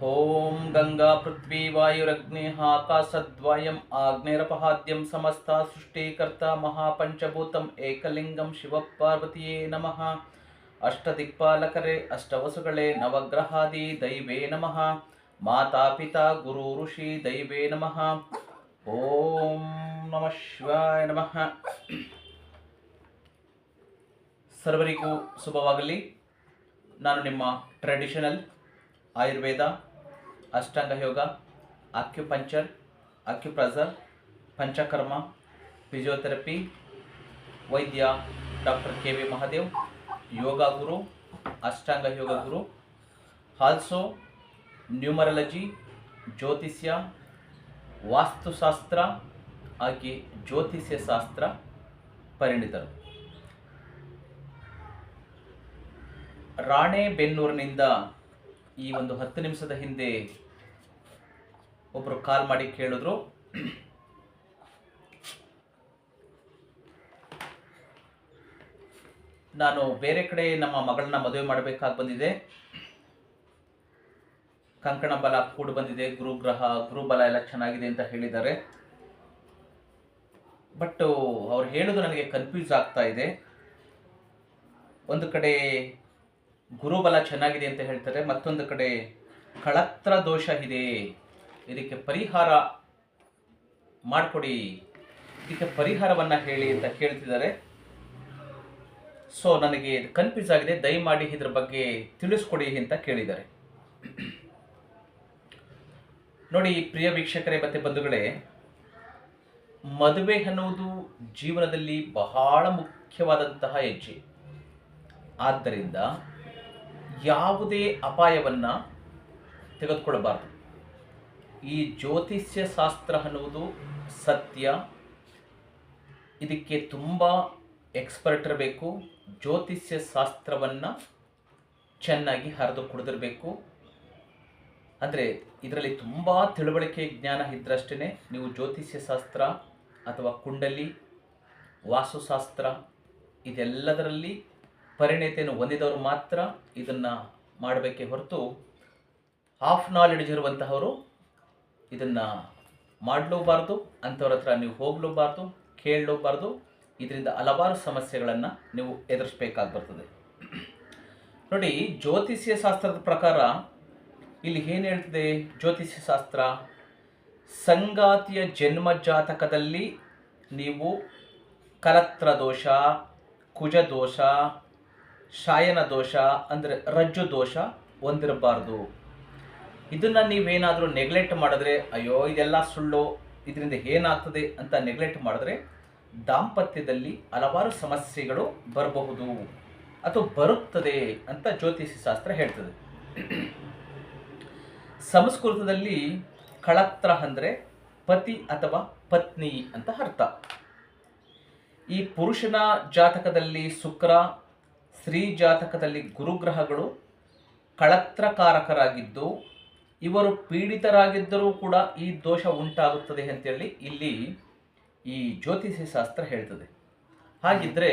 ಓಂ ಗಂಗಾ ಪೃಥ್ವಿ ವಾಯುರಗ್ನಿ ಆಕಾಶದ್ವಯಂ ಆಗ್ನೇರಪಹಾದ್ಯಂ ಸಮಸ್ತ ಸೃಷ್ಟಿಕರ್ತ ಮಹಾಪಂಚಭೂತಂ ಏಕಲಿಂಗಂ ಶಿವಪಾರ್ವತಿಯೇ ನಮಃ. ಅಷ್ಟದಿಕ್ಪಾಲಕರೇ, ಅಷ್ಟವಸುಗಳೇ, ನವಗ್ರಹಾದಿ ದೈವೇ ನಮಃ. ಮಾತಾ ಪಿತಾ ಗುರು ಋಷಿ ದೈವೇ ನಮಃ. ಓಂ ನಮಃ ಶಿವಾಯ ನಮಃ. ಸರ್ವರಿಗೂ ಶುಭವಾಗಲಿ. ನಾನು ನಿಮ್ಮ ಟ್ರೆಡಿಷನಲ್ ಆಯುರ್ವೇದ, ಅಷ್ಟಾಂಗ ಯೋಗ, ಅಕ್ಯುಪಂಚರ್, ಅಕ್ಯುಪ್ರೆಷರ್, ಪಂಚಕರ್ಮ, ಫಿಸಿಯೋಥೆರಪಿ ವೈದ್ಯ ಡಾಕ್ಟರ್ ಕೆ.ವಿ. ಮಹಾದೇವ್, ಯೋಗ ಗುರು, ಅಷ್ಟಾಂಗ ಯೋಗ ಗುರು, ಆಲ್ಸೋ ನ್ಯೂಮರಾಲಜಿ, ಜ್ಯೋತಿಷ್ಯ, ವಾಸ್ತುಶಾಸ್ತ್ರ ಹಾಗೆ ಜ್ಯೋತಿಷ್ಯ ಶಾಸ್ತ್ರ ಪರಿಣಿತರು. ರಾಣೆಬೆನ್ನೂರಿನಿಂದ ಈ ಒಂದು 10 ನಿಮಿಷದ ಹಿಂದೆ ಒಬ್ಬರು ಕಾಲ್ ಮಾಡಿ ಕೇಳಿದ್ರು, ನಾನು ಬೇರೆ ಕಡೆ ನಮ್ಮ ಮಗಳನ್ನ ಮದುವೆ ಮಾಡಬೇಕಾಗಿ ಬಂದಿದೆ, ಕಂಕಣ ಬಲ ಕೂಡ ಬಂದಿದೆ, ಗುರುಬಲ ಎಲ್ಲ ಚೆನ್ನಾಗಿದೆ ಅಂತ ಹೇಳಿದ್ದಾರೆ. ಬಟ್ ಅವ್ರು ಹೇಳೋದು ನನಗೆ ಕನ್ಫ್ಯೂಸ್ ಆಗ್ತಾ ಇದೆ. ಒಂದು ಕಡೆ ಗುರುಬಲ ಚೆನ್ನಾಗಿದೆ ಅಂತ ಹೇಳ್ತಾರೆ, ಮತ್ತೊಂದು ಕಡೆ ಕಳತ್ರ ದೋಷ ಇದೆ, ಇದಕ್ಕೆ ಪರಿಹಾರ ಮಾಡಿಕೊಡಿ, ಇದಕ್ಕೆ ಪರಿಹಾರವನ್ನು ಹೇಳಿ ಅಂತ ಕೇಳ್ತಿದ್ದಾರೆ. ಸೊ ನನಗೆ ಕನ್ಫ್ಯೂಸ್ ಆಗಿದೆ, ದಯಮಾಡಿ ಇದ್ರ ಬಗ್ಗೆ ತಿಳಿಸ್ಕೊಡಿ ಅಂತ ಕೇಳಿದ್ದಾರೆ. ನೋಡಿ ಪ್ರಿಯ ವೀಕ್ಷಕರೇ ಮತ್ತು ಬಂಧುಗಳೇ, ಮದುವೆ ಅನ್ನುವುದು ಜೀವನದಲ್ಲಿ ಬಹಳ ಮುಖ್ಯವಾದಂತಹ ಹೆಜ್ಜೆ. ಆದ್ದರಿಂದ ಯಾವುದೇ ಅಪಾಯವನ್ನು ತೆಗೆದುಕೊಳ್ಳಬಾರದು. ಈ ಜ್ಯೋತಿಷ್ಯ ಶಾಸ್ತ್ರ ಅನ್ನುವುದು ಸತ್ಯ, ಇದಕ್ಕೆ ತುಂಬ ಎಕ್ಸ್ಪರ್ಟ್ ಇರಬೇಕು. ಜ್ಯೋತಿಷ್ಯ ಶಾಸ್ತ್ರವನ್ನು ಚೆನ್ನಾಗಿ ಹರಿದು ಕುಡಿದಿರಬೇಕು. ಅಂದರೆ ಇದರಲ್ಲಿ ತುಂಬ ತಿಳುವಳಿಕೆ ಜ್ಞಾನ ಇದ್ದರಷ್ಟೇ ನೀವು ಜ್ಯೋತಿಷ್ಯ ಶಾಸ್ತ್ರ ಅಥವಾ ಕುಂಡಲಿ, ವಾಸ್ತುಶಾಸ್ತ್ರ ಇದೆಲ್ಲದರಲ್ಲಿ ಪರಿಣತಿಯನ್ನು ಹೊಂದಿದವರು ಮಾತ್ರ ಇದನ್ನು ಮಾಡಬೇಕೇ ಹೊರತು ಹಾಫ್ ನಾಲೆಡ್ಜ್ ಇರುವಂತಹವರು ಇದನ್ನು ಮಾಡಲೂಬಾರ್ದು, ಅಂಥವ್ರ ಹತ್ರ ನೀವು ಹೋಗಲೂಬಾರ್ದು, ಕೇಳಲೂಬಾರ್ದು. ಇದರಿಂದ ಹಲವಾರು ಸಮಸ್ಯೆಗಳನ್ನು ನೀವು ಎದುರಿಸಬೇಕಾಗಿ ಬರ್ತದೆ. ನೋಡಿ, ಜ್ಯೋತಿಷ್ಯ ಶಾಸ್ತ್ರದ ಪ್ರಕಾರ ಇಲ್ಲಿ ಏನು ಹೇಳ್ತದೆ ಜ್ಯೋತಿಷ್ಯ ಶಾಸ್ತ್ರ, ಸಂಗಾತಿಯ ಜನ್ಮ ಜಾತಕದಲ್ಲಿ ನೀವು ಕಲತ್ರ ದೋಷ, ಕುಜ ದೋಷ, ಶಾಯನ ದೋಷ ಅಂದರೆ ರಜ್ಜು ದೋಷ ಹೊಂದಿರಬಾರ್ದು. ಇದನ್ನು ನೀವೇನಾದರೂ ನೆಗ್ಲೆಕ್ಟ್ ಮಾಡಿದ್ರೆ, ಅಯ್ಯೋ ಇದೆಲ್ಲ ಸುಳ್ಳು, ಇದರಿಂದ ಏನಾಗ್ತದೆ ಅಂತ ನೆಗ್ಲೆಕ್ಟ್ ಮಾಡಿದ್ರೆ ದಾಂಪತ್ಯದಲ್ಲಿ ಹಲವಾರು ಸಮಸ್ಯೆಗಳು ಬರಬಹುದು ಅಥವಾ ಬರುತ್ತದೆ ಅಂತ ಜ್ಯೋತಿಷ್ಯ ಶಾಸ್ತ್ರ ಹೇಳ್ತದೆ. ಸಂಸ್ಕೃತದಲ್ಲಿ ಕಳತ್ರ ಅಂದರೆ ಪತಿ ಅಥವಾ ಪತ್ನಿ ಅಂತ ಅರ್ಥ. ಈ ಪುರುಷನ ಜಾತಕದಲ್ಲಿ ಶುಕ್ರ, ಸ್ತ್ರೀ ಜಾತಕದಲ್ಲಿ ಗುರುಗ್ರಹಗಳು ಕಳತ್ರಕಾರಕರಾಗಿದ್ದು ಇವರು ಪೀಡಿತರಾಗಿದ್ದರೂ ಕೂಡ ಈ ದೋಷ ಉಂಟಾಗುತ್ತದೆ ಅಂತೇಳಿ ಇಲ್ಲಿ ಈ ಜ್ಯೋತಿಷ್ಯ ಶಾಸ್ತ್ರ ಹೇಳ್ತದೆ. ಹಾಗಿದ್ದರೆ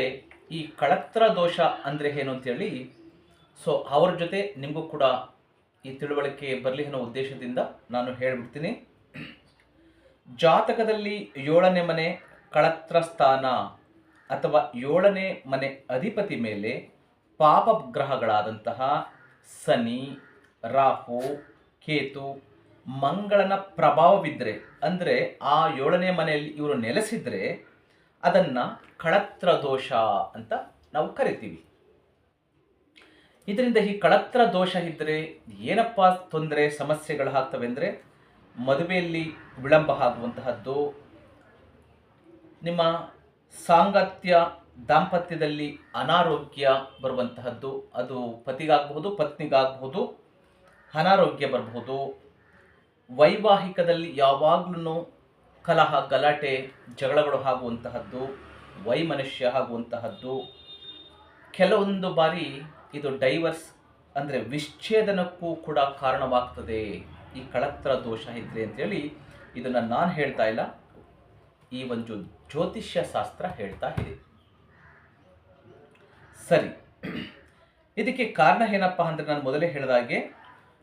ಈ ಕಳತ್ರ ದೋಷ ಅಂದರೆ ಏನು ಅಂತೇಳಿ ಸೊ ಅವ್ರ ಜೊತೆ ನಿಮಗೂ ಕೂಡ ಈ ತಿಳುವಳಿಕೆ ಬರಲಿ ಅನ್ನೋ ಉದ್ದೇಶದಿಂದ ನಾನು ಹೇಳಿಬಿಡ್ತೀನಿ. ಜಾತಕದಲ್ಲಿ 7ನೇ ಮನೆ ಕಳತ್ರ ಸ್ಥಾನ ಅಥವಾ 7ನೇ ಮನೆ ಅಧಿಪತಿ ಮೇಲೆ ಪಾಪ ಗ್ರಹಗಳಾದಂತಹ ಶನಿ, ರಾಹು, ಕೇತು, ಮಂಗಳನ ಪ್ರಭಾವವಿದ್ದರೆ, ಅಂದರೆ ಆ 7ನೇ ಮನೆಯಲ್ಲಿ ಇವರು ನೆಲೆಸಿದರೆ ಅದನ್ನು ಕಳತ್ರ ದೋಷ ಅಂತ ನಾವು ಕರಿತೀವಿ. ಇದರಿಂದ ಈ ಕಳತ್ರ ದೋಷ ಇದ್ದರೆ ಏನಪ್ಪ ತೊಂದರೆ ಸಮಸ್ಯೆಗಳಾಗ್ತವೆ ಅಂದರೆ, ಮದುವೆಯಲ್ಲಿ ವಿಳಂಬ ಆಗುವಂತಹದ್ದು, ನಿಮ್ಮ ಸಾಂಗತ್ಯ ದಾಂಪತ್ಯದಲ್ಲಿ ಅನಾರೋಗ್ಯ ಬರುವಂತಹದ್ದು, ಅದು ಪತಿಗಾಗಬಹುದು ಪತ್ನಿಗಾಗಬಹುದು, ಅನಾರೋಗ್ಯ ಬರಬಹುದು. ವೈವಾಹಿಕದಲ್ಲಿ ಯಾವಾಗಲೂ ಕಲಹ, ಗಲಾಟೆ, ಜಗಳಗಳು ಆಗುವಂತಹದ್ದು, ವೈಮನಸ್ಯ ಆಗುವಂತಹದ್ದು, ಕೆಲವೊಂದು ಬಾರಿ ಇದು ಡೈವರ್ಸ್ ಅಂದರೆ ವಿಚ್ಛೇದನಕ್ಕೂ ಕೂಡ ಕಾರಣವಾಗ್ತದೆ ಈ ಕಳತ್ರ ದೋಷ ಇದ್ರೆ ಅಂತೇಳಿ ಇದನ್ನು ನಾನು ಹೇಳ್ತಾ ಇಲ್ಲ, ಈ ಒಂದು ಜ್ಯೋತಿಷ್ಯ ಶಾಸ್ತ್ರ ಹೇಳ್ತಾ ಇದೆ. ಸರಿ, ಇದಕ್ಕೆ ಕಾರಣ ಏನಪ್ಪ ಅಂದರೆ ನಾನು ಮೊದಲೇ ಹೇಳಿದಾಗೆ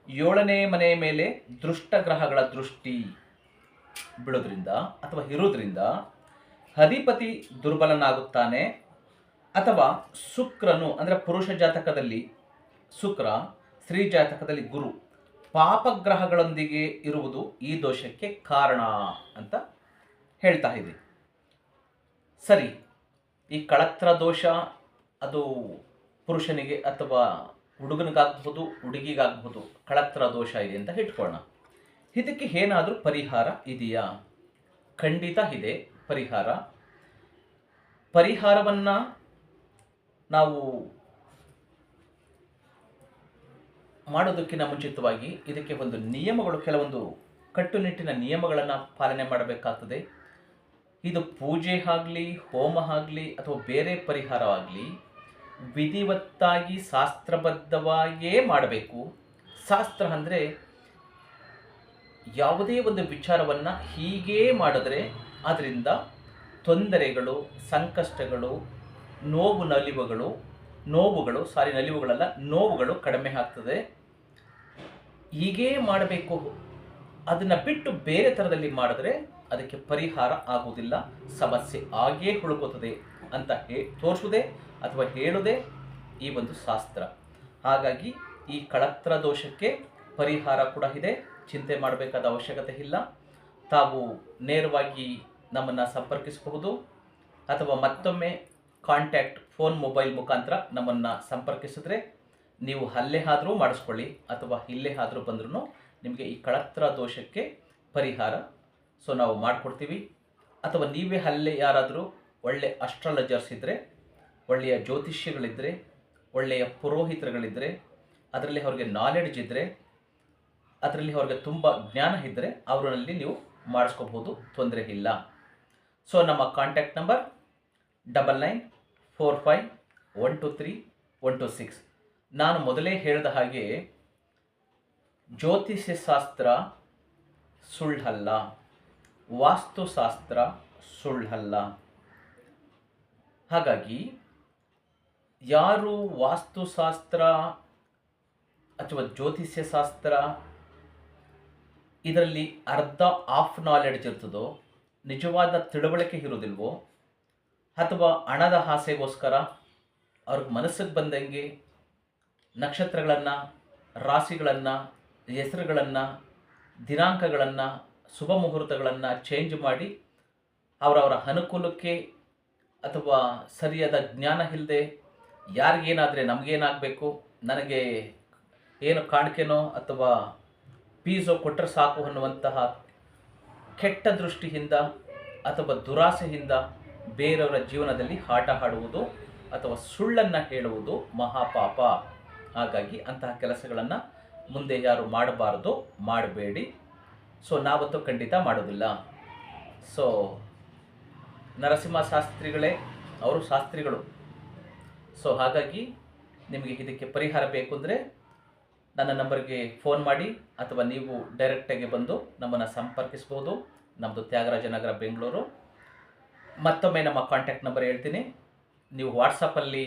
ಏಳನೇ ಮನೆ ಮೇಲೆ ದುಷ್ಟ ಗ್ರಹಗಳ ದೃಷ್ಟಿ ಬೀಳೋದ್ರಿಂದ ಅಥವಾ ಇರೋದ್ರಿಂದ ಅಧಿಪತಿ ದುರ್ಬಲನಾಗುತ್ತಾನೆ. ಅಥವಾ ಶುಕ್ರನು ಅಂದರೆ ಪುರುಷ ಜಾತಕದಲ್ಲಿ ಶುಕ್ರ, ಸ್ತ್ರೀ ಜಾತಕದಲ್ಲಿ ಗುರು ಪಾಪಗ್ರಹಗಳೊಂದಿಗೆ ಇರುವುದು ಈ ದೋಷಕ್ಕೆ ಕಾರಣ ಅಂತ ಹೇಳ್ತಾ ಇದೆ. ಸರಿ, ಈ ಕಳತ್ರ ದೋಷ ಅದು ಪುರುಷನಿಗೆ ಅಥವಾ ಹುಡುಗನಿಗಾಗಬಹುದು, ಹುಡುಗಿಗಾಗಬಹುದು ಕಳತ್ರ ದೋಷ ಇದೆ ಅಂತ ಇಟ್ಕೊಳ್ಳೋಣ. ಇದಕ್ಕೆ ಏನಾದರೂ ಪರಿಹಾರ ಇದೆಯಾ? ಖಂಡಿತ ಇದೆ ಪರಿಹಾರ. ಪರಿಹಾರವನ್ನು ನಾವು ಮಾಡೋದಕ್ಕಿಂತ ಮುಂಚಿತವಾಗಿ ಇದಕ್ಕೆ ಒಂದು ನಿಯಮಗಳು, ಕೆಲವೊಂದು ಕಟ್ಟುನಿಟ್ಟಿನ ನಿಯಮಗಳನ್ನು ಪಾಲನೆ ಮಾಡಬೇಕಾಗ್ತದೆ. ಇದು ಪೂಜೆ ಆಗಲಿ, ಹೋಮ ಆಗಲಿ ಅಥವಾ ಬೇರೆ ಪರಿಹಾರವಾಗಲಿ ವಿಧಿವತ್ತಾಗಿ ಶಾಸ್ತ್ರಬದ್ಧವಾಗಿಯೇ ಮಾಡಬೇಕು. ಶಾಸ್ತ್ರ ಅಂದರೆ ಯಾವುದೇ ಒಂದು ವಿಚಾರವನ್ನು ಹೀಗೇ ಮಾಡಿದ್ರೆ ಅದರಿಂದ ತೊಂದರೆಗಳು, ಸಂಕಷ್ಟಗಳು, ನೋವುಗಳು ಕಡಿಮೆ ಆಗ್ತದೆ. ಹೀಗೇ ಮಾಡಬೇಕು, ಅದನ್ನು ಬಿಟ್ಟು ಬೇರೆ ಥರದಲ್ಲಿ ಮಾಡಿದ್ರೆ ಅದಕ್ಕೆ ಪರಿಹಾರ ಆಗುವುದಿಲ್ಲ, ಸಮಸ್ಯೆ ಆಗೇ ಉಳ್ಕೋತದೆ ಅಂತ ತೋರಿಸುವುದೇ ಅಥವಾ ಹೇಳುವುದೇ ಈ ಒಂದು ಶಾಸ್ತ್ರ. ಹಾಗಾಗಿ ಈ ಕಳತ್ರ ದೋಷಕ್ಕೆ ಪರಿಹಾರ ಕೂಡ ಇದೆ, ಚಿಂತೆ ಮಾಡಬೇಕಾದ ಅವಶ್ಯಕತೆ ಇಲ್ಲ. ತಾವು ನೇರವಾಗಿ ನಮ್ಮನ್ನು ಸಂಪರ್ಕಿಸಬಹುದು ಅಥವಾ ಮತ್ತೊಮ್ಮೆ ಕಾಂಟ್ಯಾಕ್ಟ್ ಫೋನ್, ಮೊಬೈಲ್ ಮುಖಾಂತರ ನಮ್ಮನ್ನು ಸಂಪರ್ಕಿಸಿದ್ರೆ ನೀವು ಅಲ್ಲೇ ಆದರೂ ಮಾಡಿಸ್ಕೊಳ್ಳಿ ಅಥವಾ ಇಲ್ಲೇ ಆದರೂ ಬಂದ್ರೂ ನಿಮಗೆ ಈ ಕಳತ್ರ ದೋಷಕ್ಕೆ ಪರಿಹಾರ ನಾವು ಮಾಡಿಕೊಡ್ತೀವಿ. ಅಥವಾ ನೀವೇ ಅಲ್ಲೇ ಯಾರಾದರೂ ಒಳ್ಳೆಯ ಅಸ್ಟ್ರಾಲಜರ್ಸ್ ಇದ್ದರೆ, ಒಳ್ಳೆಯ ಜ್ಯೋತಿಷ್ಯಗಳಿದ್ದರೆ, ಒಳ್ಳೆಯ ಪುರೋಹಿತರುಗಳಿದ್ದರೆ, ಅದರಲ್ಲಿ ಅವ್ರಿಗೆ ನಾಲೆಡ್ಜ್ ಇದ್ದರೆ, ಅದರಲ್ಲಿ ಅವ್ರಿಗೆ ತುಂಬ ಜ್ಞಾನ ಇದ್ದರೆ ಅವರಲ್ಲಿ ನೀವು ಮಾಡಿಸ್ಕೋಬಹುದು, ತೊಂದರೆ ಇಲ್ಲ. ನಮ್ಮ ಕಾಂಟ್ಯಾಕ್ಟ್ ನಂಬರ್ 9945123126. ನಾನು ಮೊದಲೇ ಹೇಳಿದ ಹಾಗೆ ಜ್ಯೋತಿಷ್ಯ ಶಾಸ್ತ್ರ ಸುಳ್ಳಲ್ಲ, ವಾಸ್ತುಶಾಸ್ತ್ರ ಸುಳ್ಳಲ್ಲ. ಹಾಗಾಗಿ ಯಾರು ವಾಸ್ತುಶಾಸ್ತ್ರ ಅಥವಾ ಜ್ಯೋತಿಷ್ಯ ಶಾಸ್ತ್ರ ಇದರಲ್ಲಿ ಅರ್ಧ ಆಫ್ ನಾಲೆಡ್ಜ್ ಇರ್ತದೋ, ನಿಜವಾದ ತಿಳುವಳಿಕೆ ಇರೋದಿಲ್ವೋ, ಅಥವಾ ಹಣದ ಆಸೆಗೋಸ್ಕರ ಅವ್ರಿಗೆ ಮನಸ್ಸಿಗೆ ಬಂದಂಗೆ ನಕ್ಷತ್ರಗಳನ್ನು, ರಾಶಿಗಳನ್ನು, ಹೆಸರುಗಳನ್ನು, ದಿನಾಂಕಗಳನ್ನು, ಶುಭ ಮುಹೂರ್ತಗಳನ್ನು ಚೇಂಜ್ ಮಾಡಿ ಅವರವರ ಅನುಕೂಲಕ್ಕೆ ಅಥವಾ ಸರಿಯಾದ ಜ್ಞಾನ ಇಲ್ಲದೆ ಯಾರಿಗೇನಾದರೆ ನಮಗೇನಾಗಬೇಕು, ನನಗೆ ಏನು ಕಾಣಿಕೆನೋ ಅಥವಾ ಪೀಸೋ ಕೊಟ್ಟರೆ ಸಾಕು ಅನ್ನುವಂತಹ ಕೆಟ್ಟ ದೃಷ್ಟಿಯಿಂದ ಅಥವಾ ದುರಾಸೆಯಿಂದ ಬೇರೆಯವರ ಜೀವನದಲ್ಲಿ ಆಟ ಆಡುವುದು ಅಥವಾ ಸುಳ್ಳನ್ನು ಹೇಳುವುದು ಮಹಾಪಾಪ. ಹಾಗಾಗಿ ಅಂತಹ ಕೆಲಸಗಳನ್ನು ಮುಂದೆ ಯಾರು ಮಾಡಬಾರದು, ಮಾಡಬೇಡಿ. ನಾವಂತೂ ಖಂಡಿತ ಮಾಡೋದಿಲ್ಲ. ನರಸಿಂಹ ಶಾಸ್ತ್ರಿಗಳೇ ಅವರು ಶಾಸ್ತ್ರಿಗಳು. ಹಾಗಾಗಿ ನಿಮಗೆ ಇದಕ್ಕೆ ಪರಿಹಾರ ಬೇಕು ಅಂದರೆ ನನ್ನ ನಂಬರ್ಗೆ ಫೋನ್ ಮಾಡಿ ಅಥವಾ ನೀವು ಡೈರೆಕ್ಟಾಗಿ ಬಂದು ನಮ್ಮನ್ನು ಸಂಪರ್ಕಿಸ್ಬೋದು. ನಮ್ಮದು ತ್ಯಾಗರಾಜನಗರ, ಬೆಂಗಳೂರು. ಮತ್ತೊಮ್ಮೆ ನಮ್ಮ ಕಾಂಟ್ಯಾಕ್ಟ್ ನಂಬರ್ ಹೇಳ್ತೀನಿ. ನೀವು ವಾಟ್ಸಪ್ಪಲ್ಲಿ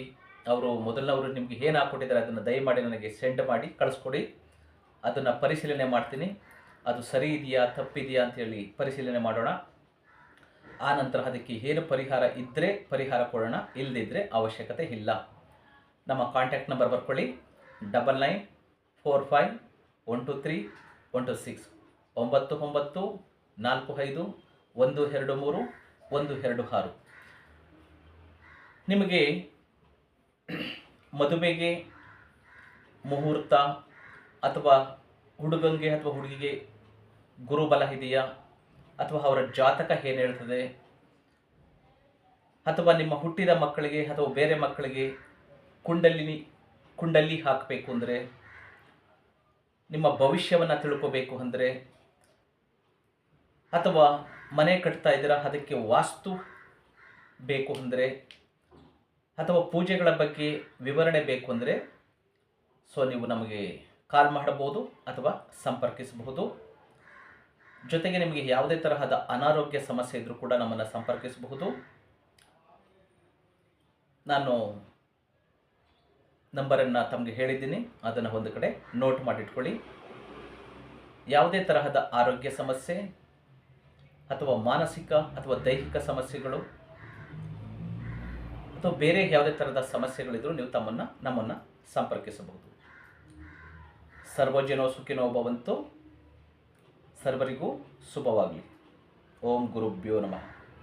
ಮೊದಲನವರು ನಿಮಗೆ ಏನು ಹಾಕ್ಕೊಟ್ಟಿದ್ದಾರೆ ಅದನ್ನು ದಯಮಾಡಿ ನನಗೆ ಸೆಂಡ್ ಮಾಡಿ ಕಳಿಸ್ಕೊಡಿ. ಅದನ್ನು ಪರಿಶೀಲನೆ ಮಾಡ್ತೀನಿ. ಅದು ಸರಿ ಇದೆಯಾ ತಪ್ಪಿದೆಯಾ ಅಂತೇಳಿ ಪರಿಶೀಲನೆ ಮಾಡೋಣ. ಆ ನಂತರ ಅದಕ್ಕೆ ಏನು ಪರಿಹಾರ ಇದ್ದರೆ ಪರಿಹಾರ ಕೊಡೋಣ, ಇಲ್ಲದಿದ್ದರೆ ಅವಶ್ಯಕತೆ ಇಲ್ಲ. ನಮ್ಮ ಕಾಂಟ್ಯಾಕ್ಟ್ ನಂಬರ್ ಬರ್ಕೊಳ್ಳಿ, 9945123126 9945123126. ನಿಮಗೆ ಮದುವೆಗೆ ಮುಹೂರ್ತ ಅಥವಾ ಹುಡುಗಂಗೆ ಅಥವಾ ಹುಡುಗಿಗೆ ಗುರುಬಲ ಇದೆಯಾ, ಅಥವಾ ಅವರ ಜಾತಕ ಏನು ಹೇಳ್ತದೆ, ಅಥವಾ ನಿಮ್ಮ ಹುಟ್ಟಿದ ಮಕ್ಕಳಿಗೆ ಅಥವಾ ಬೇರೆ ಮಕ್ಕಳಿಗೆ ಕುಂಡಲಿ ಹಾಕಬೇಕು ಅಂದರೆ, ನಿಮ್ಮ ಭವಿಷ್ಯವನ್ನು ತಿಳ್ಕೋಬೇಕು ಅಂದರೆ, ಅಥವಾ ಮನೆ ಕಟ್ತಾ ಇದ್ದೀರಾ ಅದಕ್ಕೆ ವಾಸ್ತು ಬೇಕು ಅಂದರೆ, ಅಥವಾ ಪೂಜೆಗಳ ಬಗ್ಗೆ ವಿವರಣೆ ಬೇಕು ಅಂದರೆ ನೀವು ನಮಗೆ ಕಾಲ್ ಮಾಡಬಹುದು ಅಥವಾ ಸಂಪರ್ಕಿಸಬಹುದು. ಜೊತೆಗೆ ನಿಮಗೆ ಯಾವುದೇ ತರಹದ ಅನಾರೋಗ್ಯ ಸಮಸ್ಯೆ ಇದ್ದರೂ ಕೂಡ ನಮ್ಮನ್ನು ಸಂಪರ್ಕಿಸಬಹುದು. ನಾನು ನಂಬರನ್ನು ತಮಗೆ ಹೇಳಿದ್ದೀನಿ, ಅದನ್ನು ಒಂದು ಕಡೆ ನೋಟ್ ಮಾಡಿಟ್ಕೊಳ್ಳಿ. ಯಾವುದೇ ತರಹದ ಆರೋಗ್ಯ ಸಮಸ್ಯೆ ಅಥವಾ ಮಾನಸಿಕ ಅಥವಾ ದೈಹಿಕ ಸಮಸ್ಯೆಗಳು ಅಥವಾ ಬೇರೆ ಯಾವುದೇ ಥರದ ಸಮಸ್ಯೆಗಳಿದ್ದರೂ ನೀವು ನಮ್ಮನ್ನು ಸಂಪರ್ಕಿಸಬಹುದು. ಸರ್ವಜನೋ ಸುಖಿನೋ ಭವಂತು. ಸರ್ವರಿಗೂ ಶುಭವಾಗಲಿ. ಓಂ ಗುರುಭ್ಯೋ ನಮಃ.